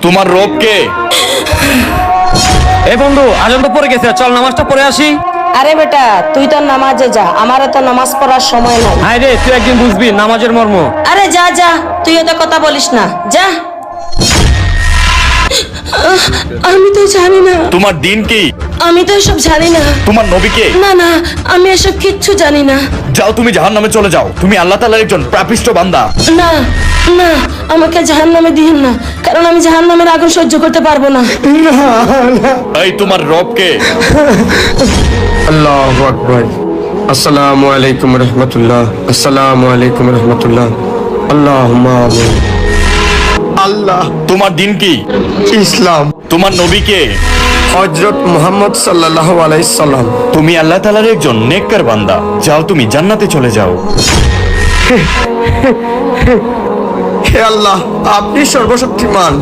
তোমার রব কে? এই বন্ধু, আজান তো পড়ে গেছে, চল নামাজটা পড়ে আসি। আরে বেটা, তুই তো নামাজে যা, আমারও তো নামাজ পড়ার সময় নাই। হায় রে, তুই একদিন বুঝবি নামাজের মর্ম। আরে যা যা, তুই এত কথা বলিস না, যা। আমি তো জানি না। তোমার দিন কি? আমি তো এসব জানি না। তোমার নবী কে? না না, আমি এসব কিচ্ছু জানি না। যাও, তুমি জাহান্নামে চলে যাও। তুমি আল্লাহ তাআলার একজন পাপিষ্ঠ বান্দা। না না, আমাকে জাহান্নামে দিয়েন না, কারণ আমি জাহান্নামের আগুন সহ্য করতে পারবো না। এই তোমার রব কে? আল্লাহু আকবার। আসসালামু আলাইকুম রহমতুল্লাহ। আসসালামু আলাইকুম রহমতুল্লাহ। আল্লাহুম্মা আমিন। আল্লাহ। তোমার দিন কি? ইসলাম। তোমার নবী কে? হযরত মুহাম্মদ সাল্লাল্লাহু আলাইহি সাল্লাম। তুমি আল্লাহ তাআলার একজন নেককার বান্দা। যাও, তুমি জান্নাতে চলে যাও। হে আল্লাহ, আপনি সর্বশক্তিমান।